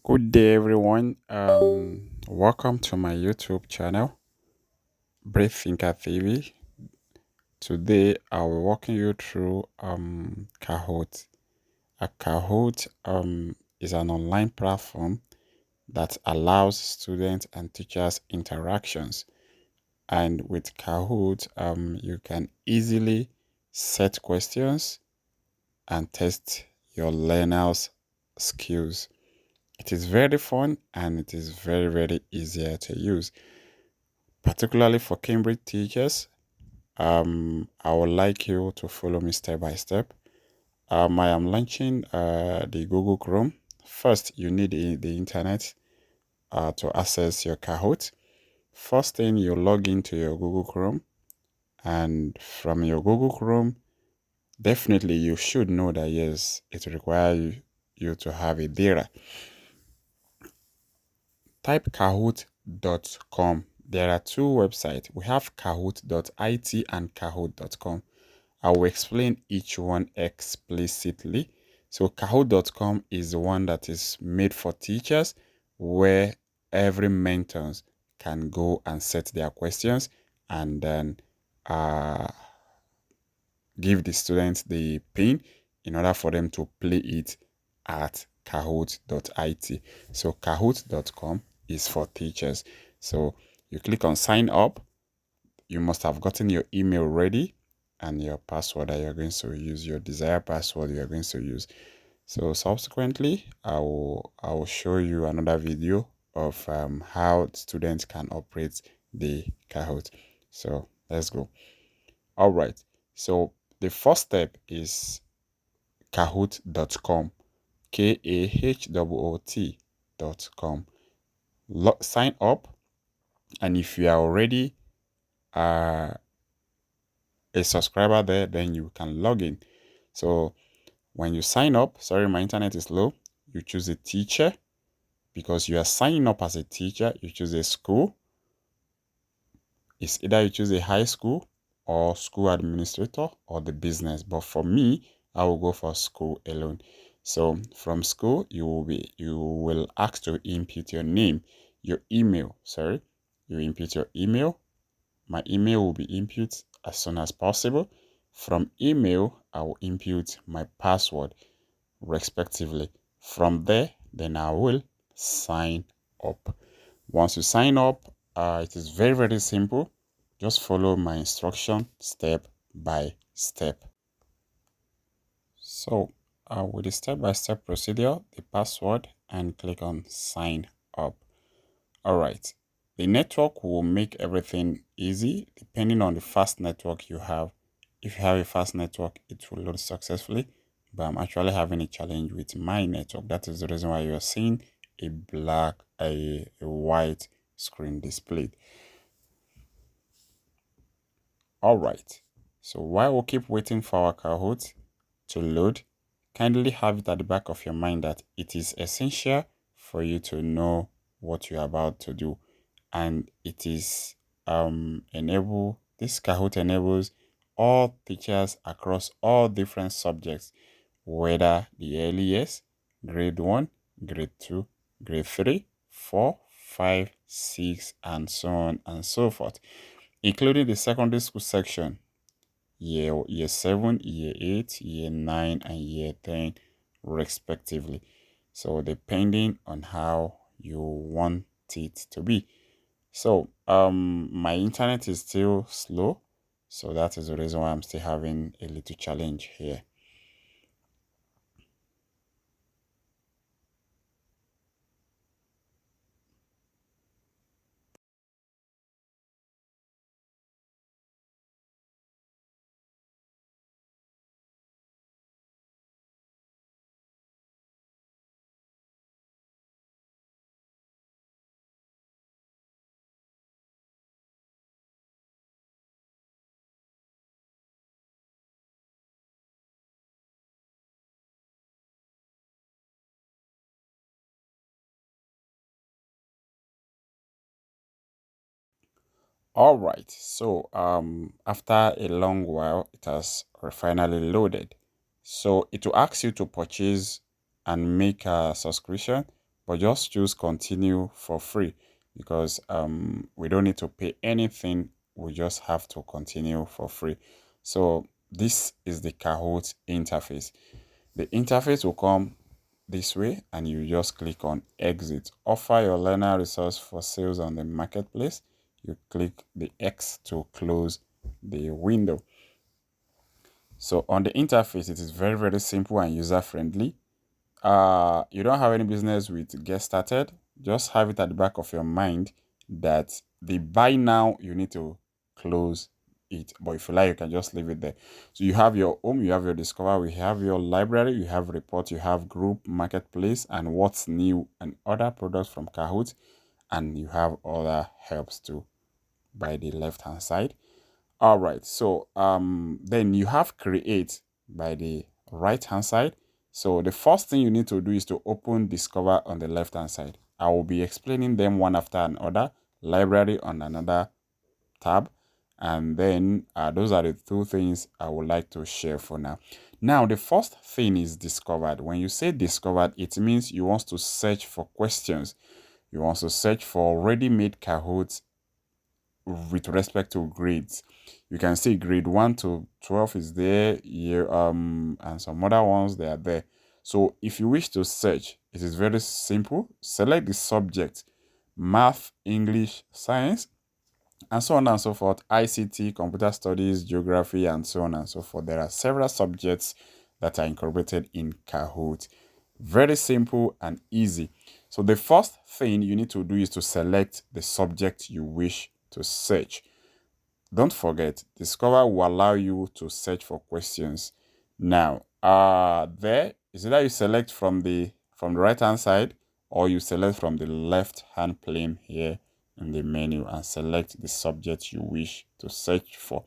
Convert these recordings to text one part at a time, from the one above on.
Good day, everyone. Welcome to my YouTube channel, Brave Thinker TV. Today, I'll be walking you through Kahoot. A Kahoot is an online platform that allows students and teachers interactions. And with Kahoot, you can easily set questions and test your learners' skills. It is very fun and it is very easier to use, particularly for Cambridge teachers. I would like you to follow me step by step. I am launching the Google Chrome. First, you need the internet to access your Kahoot. First thing, you log into your Google Chrome, and from your Google Chrome, definitely you should know that yes, it requires you to have a data. Type kahoot.com. There are two websites. We have kahoot.it and kahoot.com. I will explain each one explicitly. So kahoot.com is the one that is made for teachers, where every mentors can go and set their questions and then uh, give the students the pin in order for them to play it at kahoot.it. So kahoot.com is for teachers. So you click on sign up. You must have gotten your email ready and your password that you're going to use, your desired password you're going to use. So subsequently, I will show you another video of how students can operate the Kahoot. So let's go. All right. So the first step is kahoot.com, kahoot.com. Sign up, and if you are already uh, a subscriber there, then you can log in. So when you sign up, sorry, my internet is low, you choose a teacher. Because you are signing up as a teacher, you choose a school. It's either you choose a high school or school administrator or the business. But for me, I will go for school alone. So from school, you will ask to input your name, your email. Sorry, you input your email. My email will be input as soon as possible. From email, I will input my password respectively. From there, then I will sign up. Once you sign up, it is very simple. Just follow my instruction step by step. So with the step-by-step procedure, the password, and click on sign up. All right. The network will make everything easy depending on the fast network you have. If you have a fast network, it will load successfully. But I'm actually having a challenge with my network. That is the reason why you're seeing a white screen displayed. All right. So while we keep waiting for our Kahoot to load, kindly have it at the back of your mind that it is essential for you to know what you're about to do. And it is this Kahoot enables all teachers across all different subjects, whether the early years, grade 1, grade 2, grade 3, 4, 5, 6, and so on and so forth, including the secondary school section, year 7, year 8, year 9, and year 10, respectively. So depending on how you want it to be. So my internet is still slow, so that is the reason why I'm still having a little challenge here. All right, so after a long while, it has finally loaded. So it will ask you to purchase and make a subscription. but just choose continue for free because we don't need to pay anything. We just have to continue for free. So this is the Kahoot interface. The interface will come this way and you just click on exit. Offer your learner resource for sales on the marketplace. You click the X to close the window. So on the interface, it is very, very simple and user friendly. You don't have any business with get started. Just have it at the back of your mind that the buy now you need to close it. But if you like, you can just leave it there. So you have your home, you have your discover, we have your library, you have report, you have group, marketplace, and what's new and other products from Kahoot, and you have other helps too by the left hand side. All right, so then you have create by the right hand side. So the first thing you need to do is to open discover on the left hand side. I will be explaining them one after another. Library on another tab, and then those are the two things I would like to share for now. Now the first thing is discovered. When you say discovered, it means you want to search for questions. You want to search for ready-made Kahoots with respect to grades. You can see grade 1 to 12 is there, and some other ones they are there. So if you wish to search, it is very simple. Select the subject, math, English, science, and so on and so forth, ICT, computer studies, geography, and so on and so forth. There are several subjects that are incorporated in Kahoot. Very simple and easy. So the first thing you need to do is to select the subject you wish to search. Don't forget, Discover will allow you to search for questions. Now, there is either you select from the right hand side or you select from the left hand plane here in the menu and select the subject you wish to search for.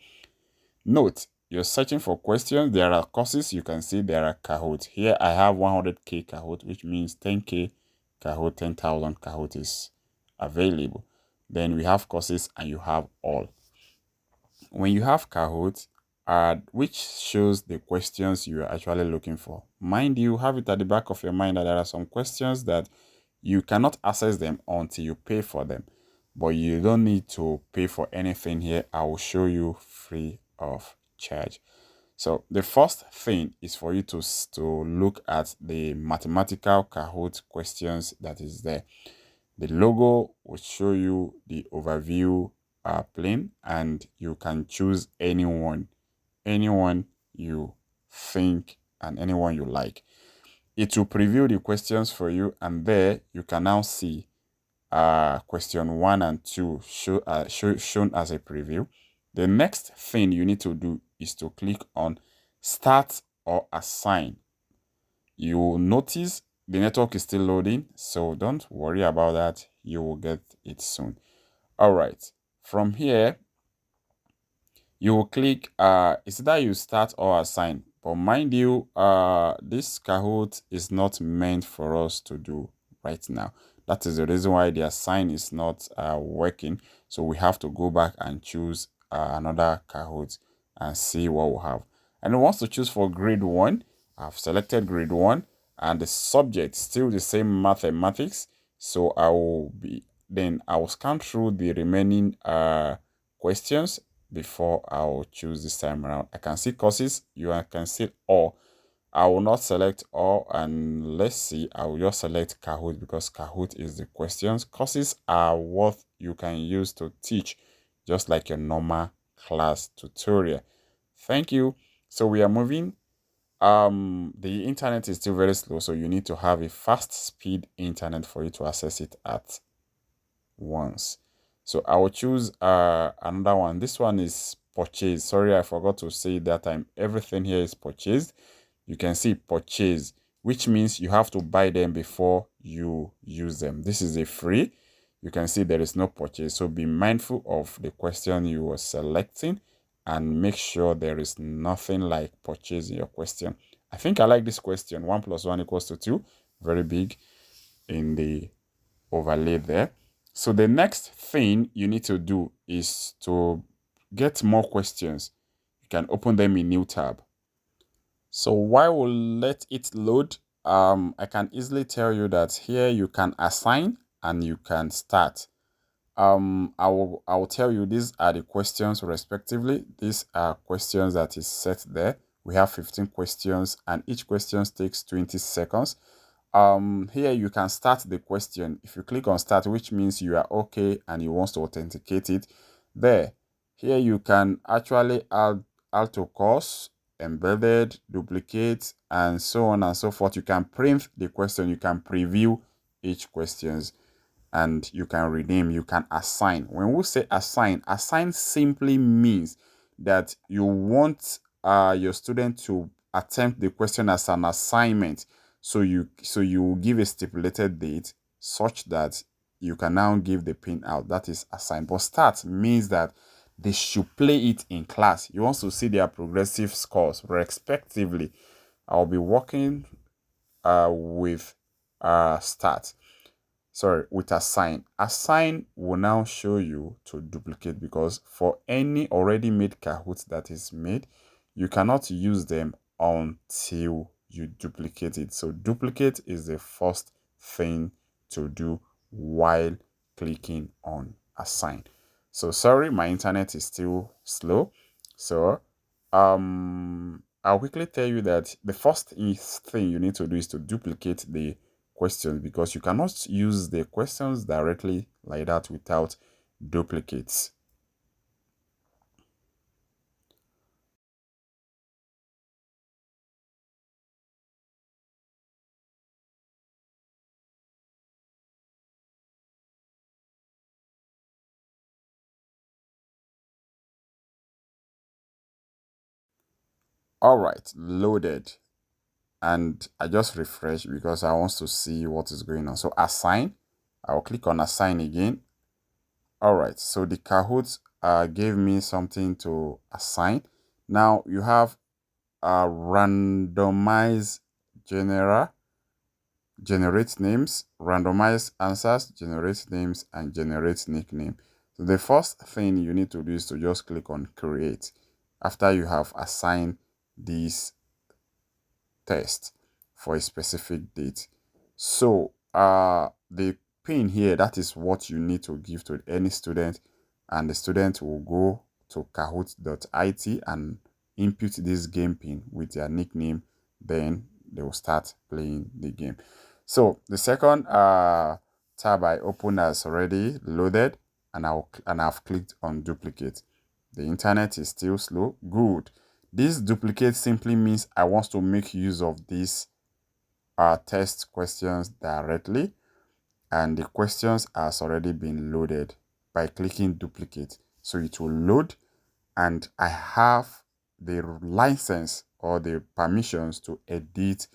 Note, you're searching for questions. There are courses. You can see there are Kahoot. Here I have 100k Kahoot, which means 10k Kahoot, 10,000 Kahoot is available. Then we have courses and you have all. When you have Kahoot, which shows the questions you are actually looking for. Mind you, have it at the back of your mind that there are some questions that you cannot access them until you pay for them. But you don't need to pay for anything here. I will show you free of charge. So the first thing is for you to look at the mathematical Kahoot questions that is there. The logo will show you the overview plane, and you can choose anyone you think and anyone you like. It will preview the questions for you, and there you can now see question 1 and 2 shown as a preview. The next thing you need to do is to click on start or assign. You will notice the network is still loading, so don't worry about that. You will get it soon. All right, from here you will click it's either you start or assign, but mind you, this Kahoot is not meant for us to do right now. That is the reason why the assign is not working. So we have to go back and choose another Kahoot and see what we have. And once to choose for grade 1, I've selected grade 1 and the subject still the same, mathematics. So I will scan through the remaining questions before I'll choose this time around. I can see courses, you can see all. I will not select all, and let's see, I will just select Kahoot because Kahoot is the questions. Courses are what you can use to teach, just like your normal class tutorial. Thank you. So we are moving. The internet is still very slow, so you need to have a fast speed internet for you to access it at once. So I will choose another one. This one is purchase. Sorry, I forgot to say that time. Everything here is purchased. You can see purchase, which means you have to buy them before you use them. This is a free. You can see there is no purchase. So be mindful of the question you are selecting and make sure there is nothing like purchase in your question. I think I like this question. 1 + 1 = 2. Very big in the overlay there. So the next thing you need to do is to get more questions. You can open them in new tab. So while we'll let it load, I can easily tell you that here you can assign and you can start. I will tell you these are the questions respectively. These are questions that is set there. We have 15 questions and each question takes 20 seconds. Here you can start the question. If you click on start, which means you are okay and you want to authenticate it, there. Here you can actually add to course, embedded, duplicate, and so on and so forth. You can print the question, you can preview each questions, and you can rename, you can assign. When we say assign simply means that you want your student to attempt the question as an assignment. So you will give a stipulated date such that you can now give the pin out. That is assign. But start means that they should play it in class. You want to see their progressive scores respectively. I'll be working with start, sorry, with assign. Assign will now show you to duplicate, because for any already made Kahoot that is made, you cannot use them until you duplicate it. So duplicate is the first thing to do while clicking on assign. So sorry, my internet is still slow. So I'll quickly tell you that the first thing you need to do is to duplicate the questions, because you cannot use the questions directly like that without duplicates. All right, loaded. And I just refresh because I want to see what is going on. So assign, I'll click on assign again. All right, so the Kahoot gave me something to assign. Now you have a randomize general, generate names, randomize answers, generate names, and generate nickname. So the first thing you need to do is to just click on create after you have assigned these tests for a specific date. So the pin here, that is what you need to give to any student, and the student will go to kahoot.it and input this game pin with their nickname. Then they will start playing the game. So the second tab I opened has already loaded, and I've clicked on duplicate. The internet is still slow. Good. This duplicate simply means I want to make use of these test questions directly, and the questions has already been loaded by clicking duplicate. So it will load, and I have the license or the permissions to edit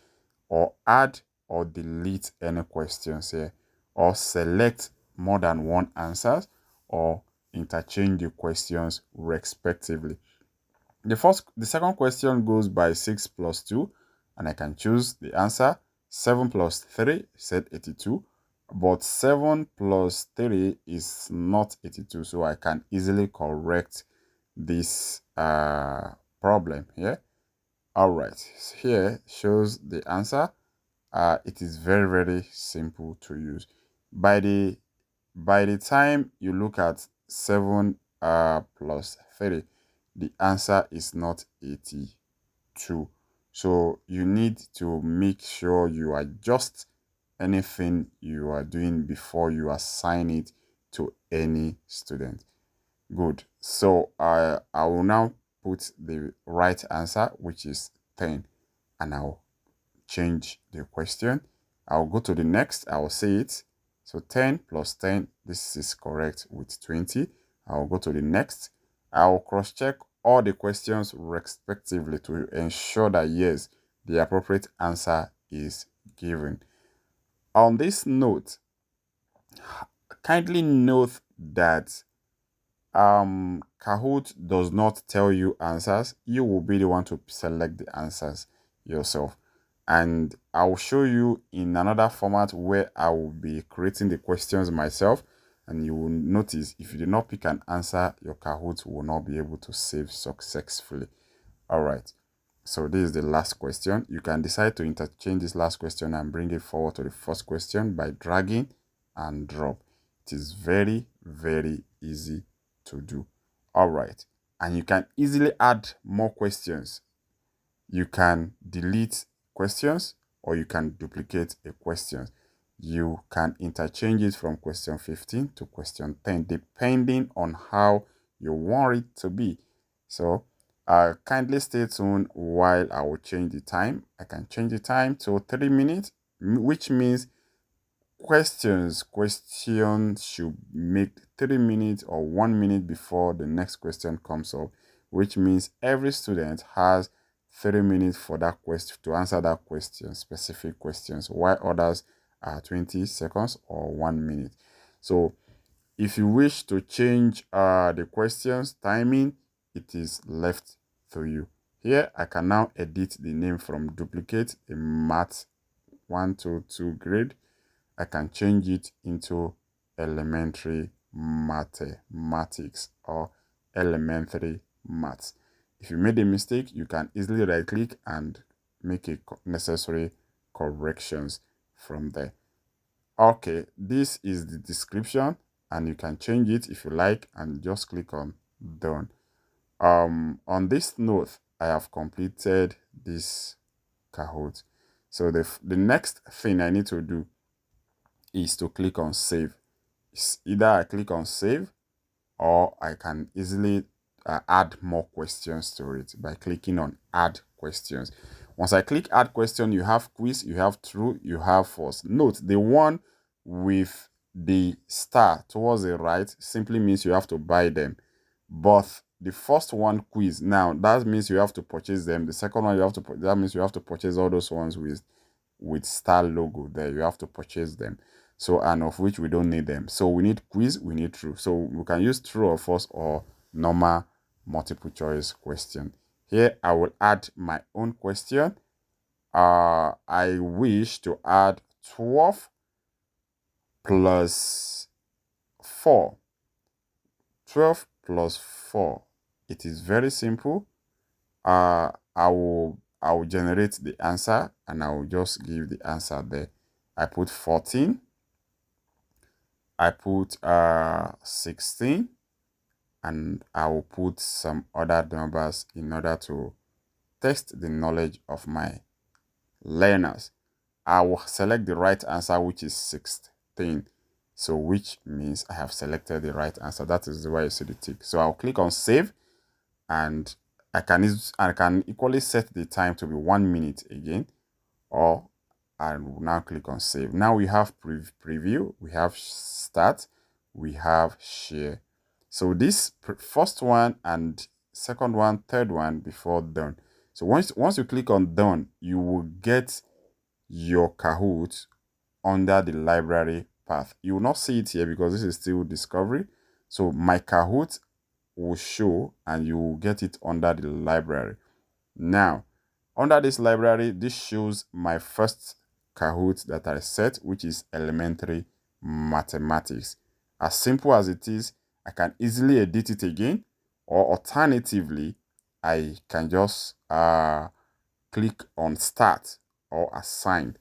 or add or delete any questions here, or select more than one answers, or interchange the questions respectively. The second question goes by 6 plus 2, and I can choose the answer. 7 plus 3 said 82, but 7 plus 3 is not 82, so I can easily correct this problem here. All right, here shows the answer. It is very simple to use. By the time you look at 7 plus 3, the answer is not 82. So you need to make sure you adjust anything you are doing before you assign it to any student. Good. So I will now put the right answer, which is 10, and I'll change the question. I'll go to the next. I'll say it. So 10 plus 10, this is correct with 20. I'll go to the next. I'll cross-check all the questions respectively to ensure that yes, the appropriate answer is given. On this note, kindly note that Kahoot does not tell you answers. You will be the one to select the answers yourself, and I'll show you in another format where I will be creating the questions myself, and you will notice if you do not pick an answer, your Kahoot will not be able to save successfully. All right, So this is the last question. You can decide to interchange this last question and bring it forward to the first question by dragging and drop. It is very, very easy to do. All right. And you can easily add more questions. You can delete questions or you can duplicate a question. You can interchange it from question 15 to question 10 depending on how you want it to be. So kindly stay tuned while I will change the time. I can change the time to 3 minutes, which means questions should make 3 minutes or 1 minute before the next question comes up, which means every student has 3 minutes for that question to answer that question, specific questions, while others are 20 seconds or 1 minute. So if you wish to change the questions timing, it is left to you. Here I can now edit the name from duplicate a math 122 grade. I can change it into elementary mathematics or elementary maths. If you made a mistake, you can easily right click and make a necessary corrections from there. Okay, this is the description and you can change it if you like and just click on done. On this note, I have completed this Kahoot. So the next thing I need to do is to click on save. It's either I click on save or I can easily add more questions to it by clicking on add questions. Once I click add question, you have quiz, you have true, you have false. Note the one with the star towards the right simply means you have to buy them, but the first one quiz, now that means you have to purchase them. The second one that means you have to purchase all those ones with star logo there. You have to purchase them. So, and of which we don't need them. So we need quiz, we need true. So we can use true or false or normal multiple choice question. Here I will add my own question. I wish to add 12 plus 4. 12 plus 4. It is very simple. I will generate the answer and I will just give the answer there. I put 14. I put 16 and I will put some other numbers in order to test the knowledge of my learners. I will select the right answer, which is 16. So which means I have selected the right answer. That is the way you see the tick. So I'll click on save and I can equally set the time to be 1 minute again, or I will now click on save. Now we have preview, we have start, we have share. So this first one and second one, third one before done. So once you click on done, you will get your Kahoot under the library path. You will not see it here because this is still discovery. So my Kahoot will show and you will get it under the library. Now, under this library, this shows my first Kahoot that I set, which is elementary mathematics. As simple as it is, I can easily edit it again, or alternatively, I can just click on start or assign.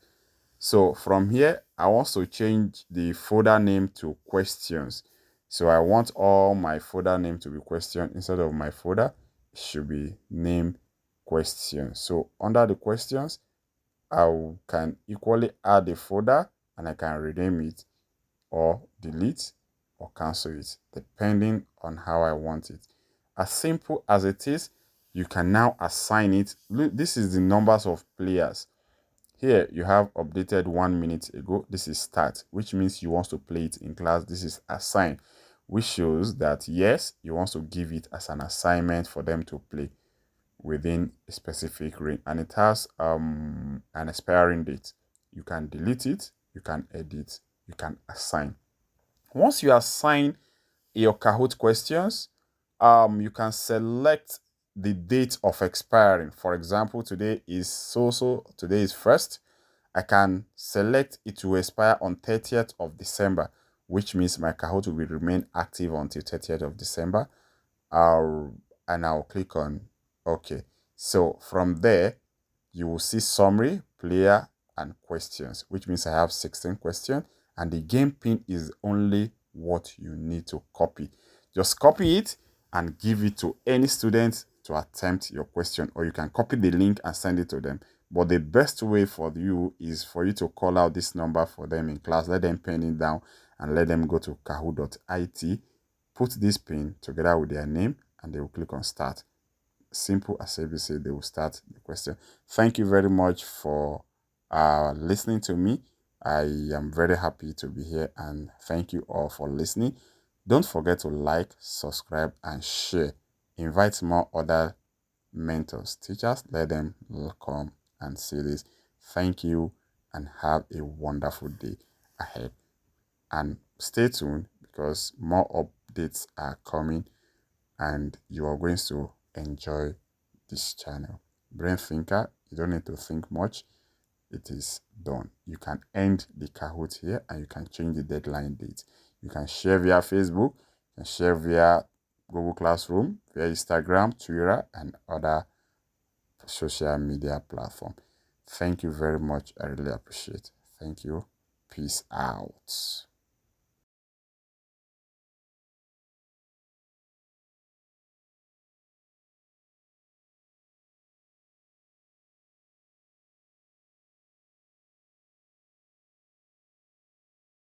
So from here, I want to change the folder name to questions. So I want all my folder name to be question. Instead of my folder, it should be name questions. So under the questions, can equally add a folder and I can rename it or delete or cancel it depending on how I want it. As simple as it is, you can now assign it. Look, this is the numbers of players. Here you have updated 1 minute ago. This is start, which means you want to play it in class. This is assign, which shows that yes, you want to give it as an assignment for them to play within a specific range, and it has an expiring date. You can delete it, you can edit, you can assign. Once you assign your Kahoot questions, you can select the date of expiring. For example, today is today is 1st. I can select it to expire on 30th of December, which means my Kahoot will remain active until 30th of December. And I'll click on OK. So from there, you will see summary, player, and questions, which means I have 16 questions, and the game pin is only what you need to copy. Just copy it and give it to any student to attempt your question, or you can copy the link and send it to them. But the best way for you is for you to call out this number for them in class, let them pen it down, and let them go to kahoot.it, put this pin together with their name, and they will click on start. Simple as ABC, they will start the question. Thank you very much for listening to me. I am very happy to be here, and thank you all for listening. Don't forget to like, subscribe, and share. Invite more other mentors, teachers, let them come and see this. Thank you, and have a wonderful day ahead. And stay tuned because more updates are coming, and you are going to enjoy this channel. Brain Thinker, you don't need to think much. It is done. You can end the Kahoot here, and you can change the deadline date. You can share via Facebook, you can share via Google Classroom, via Instagram, Twitter, and other social media platform. Thank you very much. I really appreciate it. Thank you. Peace out.